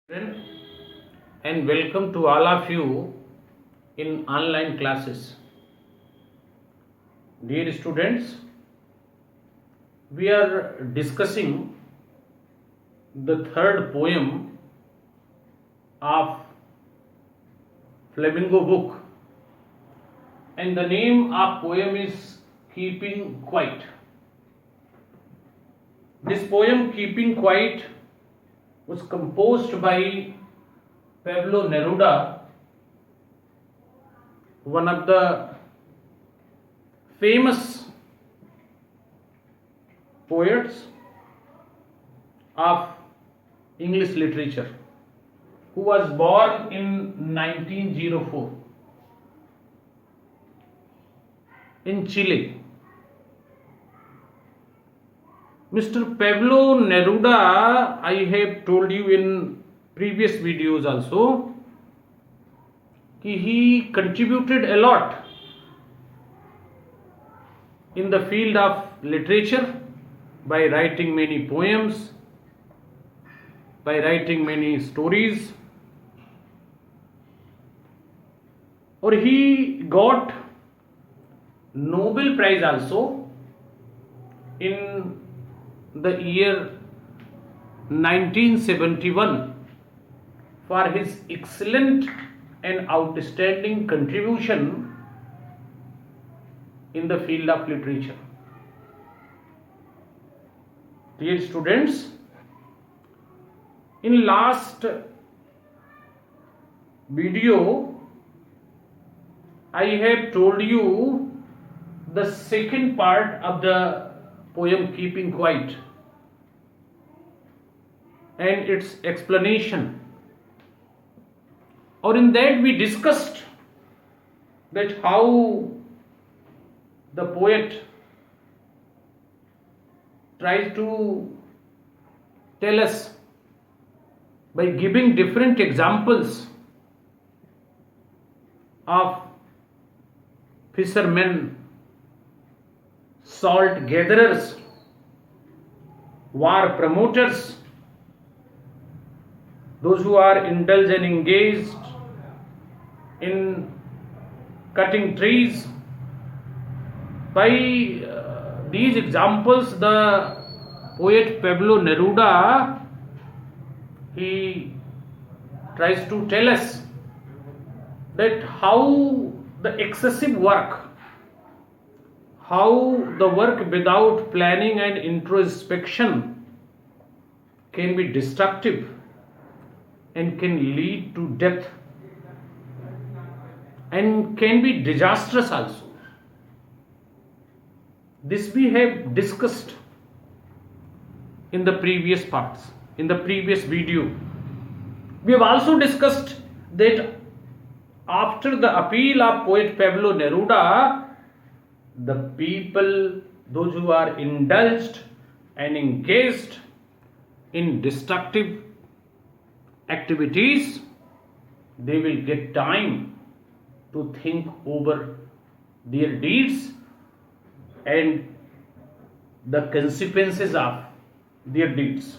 Children, and welcome to all of you in online classes. Dear students, we are discussing the third poem of Flamingo book, and the name of poem is Keeping Quiet. This poem, Keeping Quiet, was composed by Pablo Neruda, one of the famous poets of English literature, who was born in 1904 in Chile. Mr. Pablo Neruda, I have told you in previous videos also, he contributed a lot in the field of literature by writing many poems, by writing many stories, or he got Nobel Prize also in the year 1971 for his excellent and outstanding contribution in the field of literature. Dear students, in last video I have told you the second part of the poem Keeping Quiet and its explanation, or in that we discussed that how the poet tries to tell us by giving different examples of fishermen, salt gatherers, war promoters, those who are indulged and engaged in cutting trees. By these examples, the poet Pablo Neruda, he tries to tell us that how the excessive work, how the work without planning and introspection can be destructive and can lead to death and can be disastrous also. This we have discussed in the previous parts, in the previous video. We have also discussed that after the appeal of poet Pablo Neruda, the people, those who are indulged and engaged in destructive activities, they will get time to think over their deeds and the consequences of their deeds.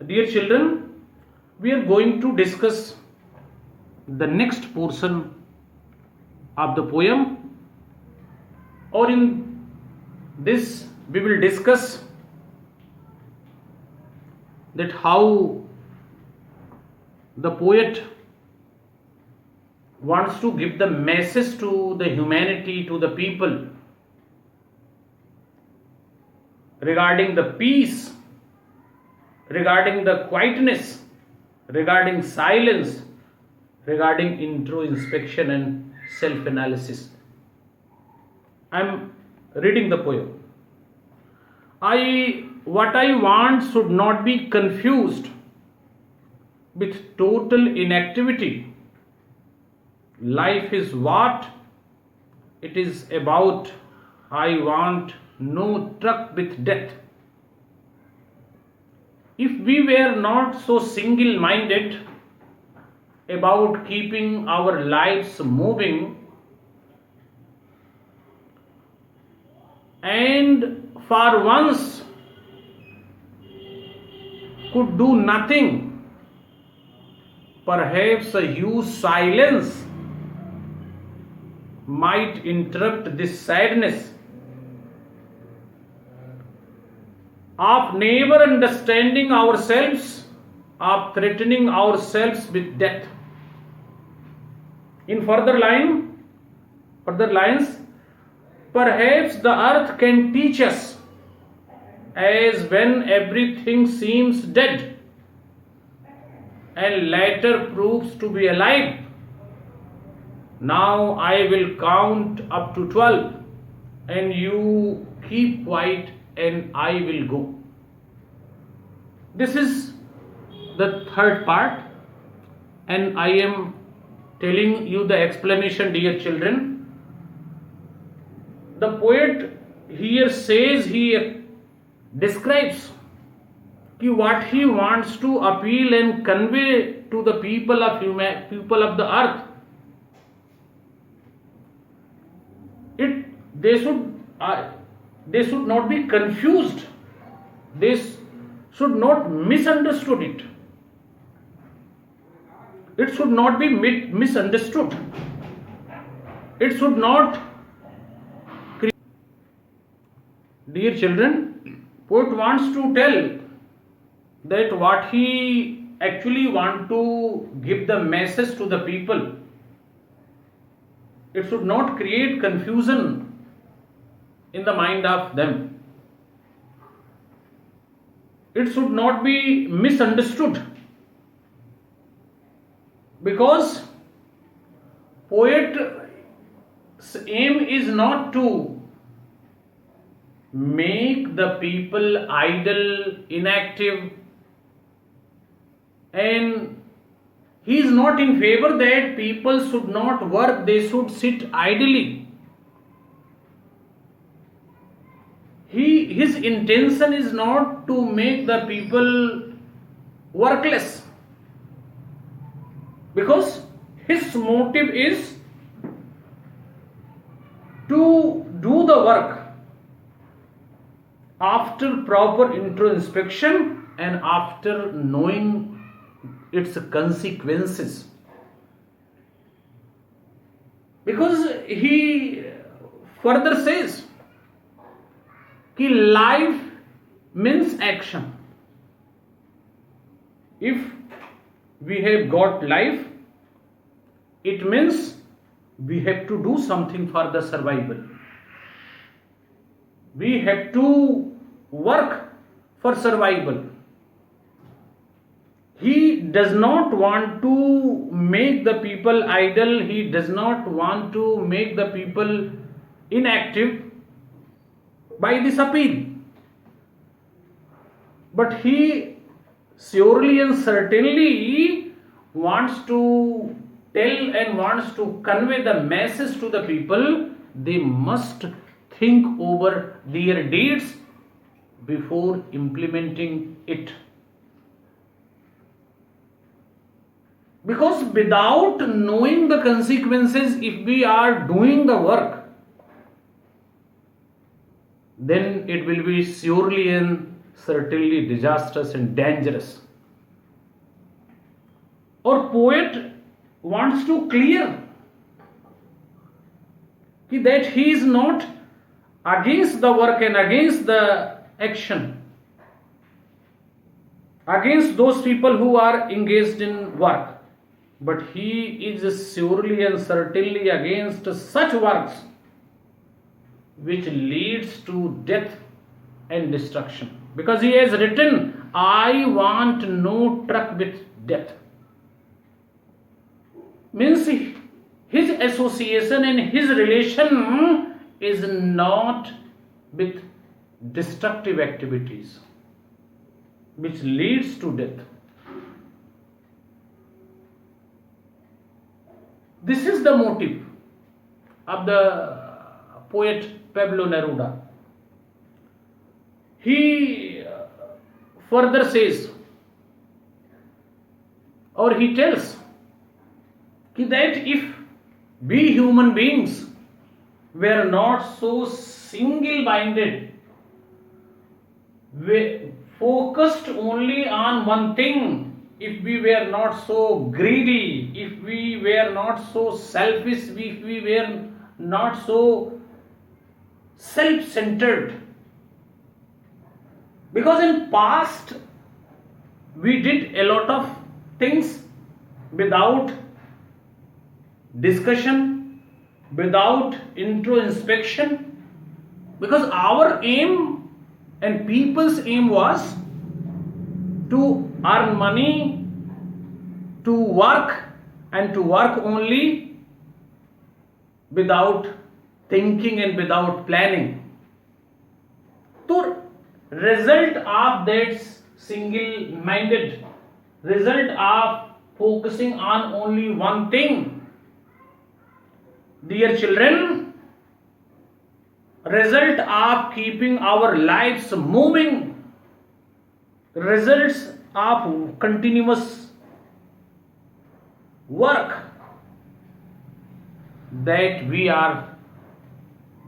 Dear children, we are going to discuss the next portion of the poem, or in this we will discuss that how the poet wants to give the message to the humanity, to the people, regarding the peace, regarding the quietness, regarding silence, regarding introspection and self-analysis. I am reading the poem. What I want should not be confused with total inactivity. Life is what it is about. I want no truck with death. If we were not so single-minded about keeping our lives moving, and for once could do nothing. Perhaps a huge silence might interrupt this sadness of never understanding ourselves, of threatening ourselves with death. In further lines, perhaps the earth can teach us, as when everything seems dead and later proves to be alive. Now I will count up to 12 and you keep quiet and I will go. This is the third part, and I am telling you the explanation, dear children. The poet here says, he describes what he wants to appeal and convey to the people of the earth. They should not be confused. They should not misunderstood it. It should not be misunderstood. It should not. Dear children, poet wants to tell that what he actually want to give the message to the people. It should not create confusion in the mind of them. It should not be misunderstood, because poet's aim is not to make the people idle, inactive, and he is not in favor that people should not work, they should sit idly. His intention is not to make the people workless, because his motive is to do the work after proper introspection and after knowing its consequences. Because he further says that life means action. If we have got life, it means we have to do something for the survival. We have to work for survival. He does not want to make the people idle. He does not want to make the people inactive by this appeal. But he surely and certainly wants to tell and wants to convey the message to the people. They must think over their deeds before implementing it. Because without knowing the consequences, if we are doing the work, then it will be surely and certainly disastrous and dangerous. Our poet wants to clear that he is not against the work and against the action, against those people who are engaged in work, but he is surely and certainly against such works which leads to death and destruction. Because he has written, I want no truck with death. Means his association and his relation is not with destructive activities which leads to death. This is the motive of the poet Pablo Neruda. He further says, or he tells, that if we human beings were not so single-minded, focused only on one thing, if we were not so greedy, if we were not so selfish, if we were not so self-centered, because in past we did a lot of things without discussion, without introspection, because our aim and people's aim was to earn money, to work, and to work only, without thinking and without planning. So result of that single minded, result of focusing on only one thing, dear children, result of keeping our lives moving, results of continuous work, that we are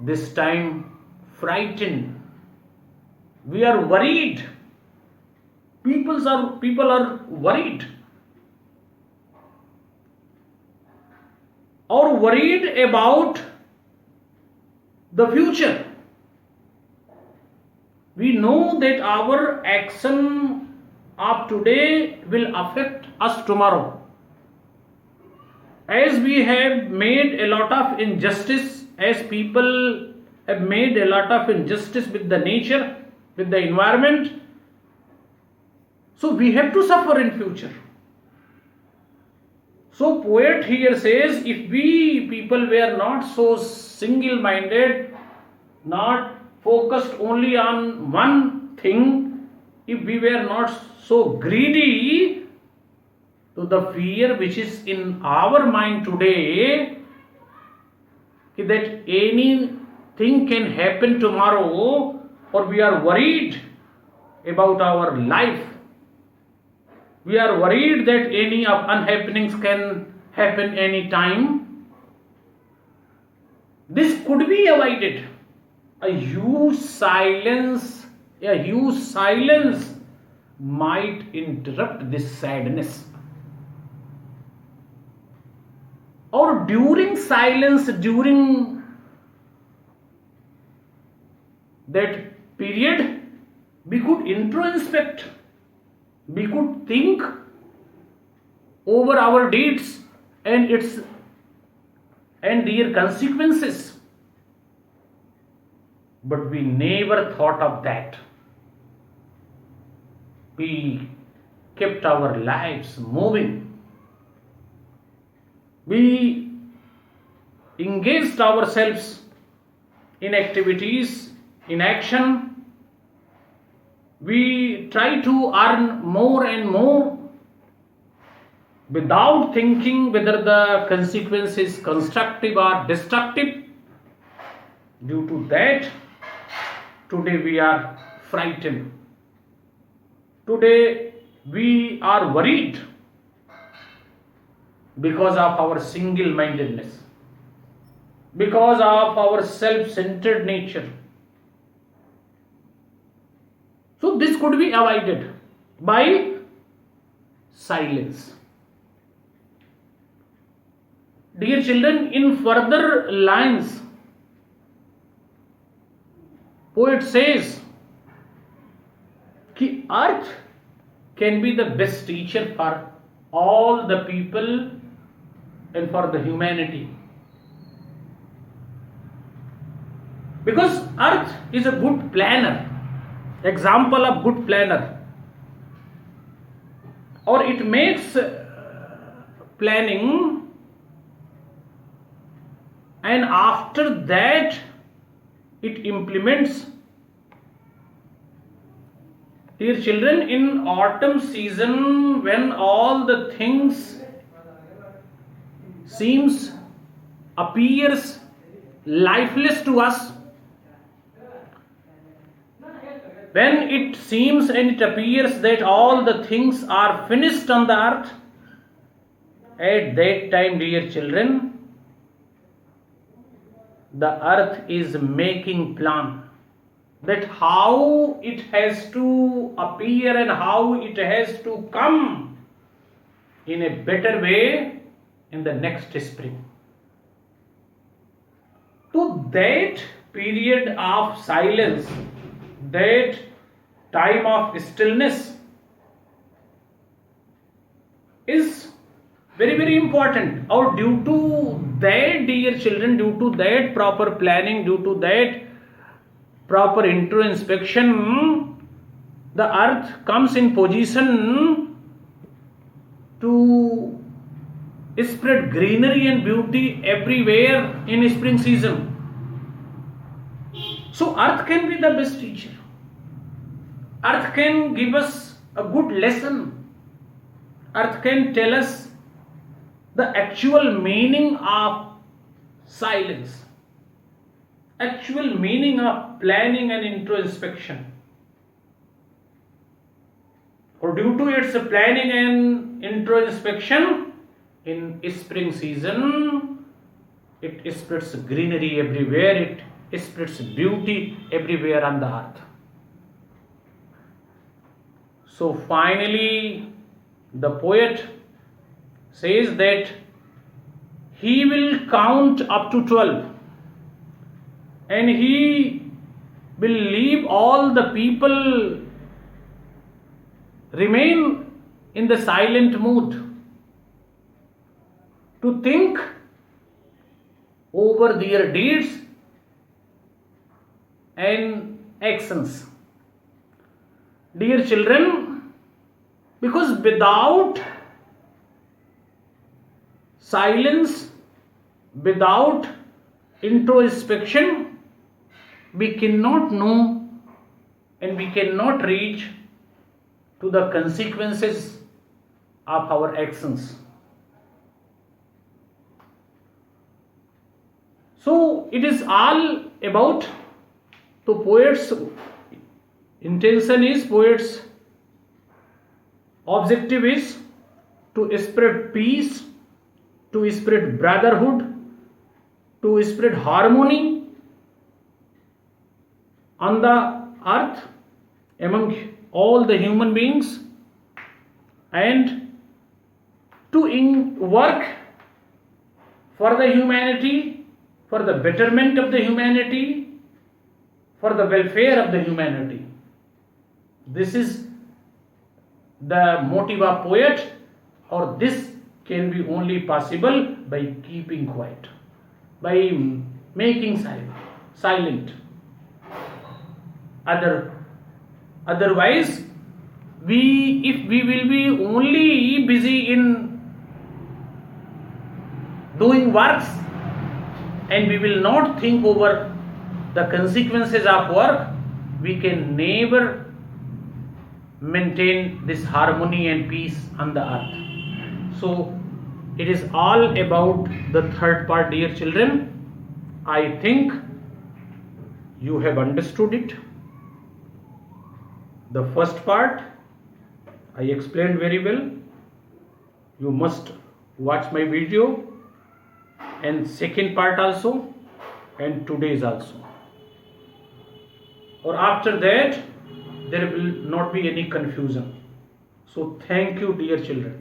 this time frightened, we are worried, people are worried, or worried about the future. We know that our action of today will affect us tomorrow. As we have made a lot of injustice, as people have made a lot of injustice with the nature, with the environment, so we have to suffer in future. So poet here says, if we people were not so single-minded, not focused only on one thing, if we were not so greedy, to the fear which is in our mind today, that anything can happen tomorrow, or we are worried about our life, we are worried that any of unhappenings can happen any time, this could be avoided. A huge silence might interrupt this sadness. Or during silence, during that period, we could introspect, we could think over our deeds and their consequences. But we never thought of that. We kept our lives moving. We engaged ourselves in activities, in action. We try to earn more and more without thinking whether the consequence is constructive or destructive. Due to that, today we are frightened. Today we are worried because of our single-mindedness, because of our self-centered nature. So this could be avoided by silence. Dear children, in further lines, poet says कि earth can be the best teacher for all the people and for the humanity, because earth is a good planner, example of good planner, or it makes planning, and after that it implements. Dear children, in autumn season, when all the things appears lifeless to us, when it seems and it appears that all the things are finished on the earth, at that time, dear children, the earth is making plan. that how it has to appear and how it has to come in a better way in the next spring. To that period of silence, that time of stillness is very, very important. Or due to that, dear children, due to that proper planning, due to that proper introspection, the earth comes in position to spread greenery and beauty everywhere in spring season. So earth can be the best teacher. Earth can give us a good lesson. Earth can tell us the actual meaning of silence, actual meaning of planning and introspection. Or due to its planning and introspection, in spring season, it spreads greenery everywhere, it spreads beauty everywhere on the earth. So finally, the poet says that he will count up to 12 and he will leave all the people remain in the silent mood to think over their deeds and actions. Dear children, because without silence, without introspection, we cannot know and we cannot reach to the consequences of our actions. So it is all about, the poet's intention is, poet's objective is to spread peace, to spread brotherhood, to spread harmony on the earth among all the human beings, and to work for the humanity, for the betterment of the humanity, for the welfare of the humanity. This is the motive of poet, or this can be only possible by keeping quiet, by making silent. Otherwise, if we will be only busy in doing works and we will not think over the consequences of work, we can never maintain this harmony and peace on the earth. So it is all about the third part, dear children. I think you have understood it. The first part I explained very well. You must watch my video, and second part also, and today's also. Or after that, there will not be any confusion. So thank you, dear children.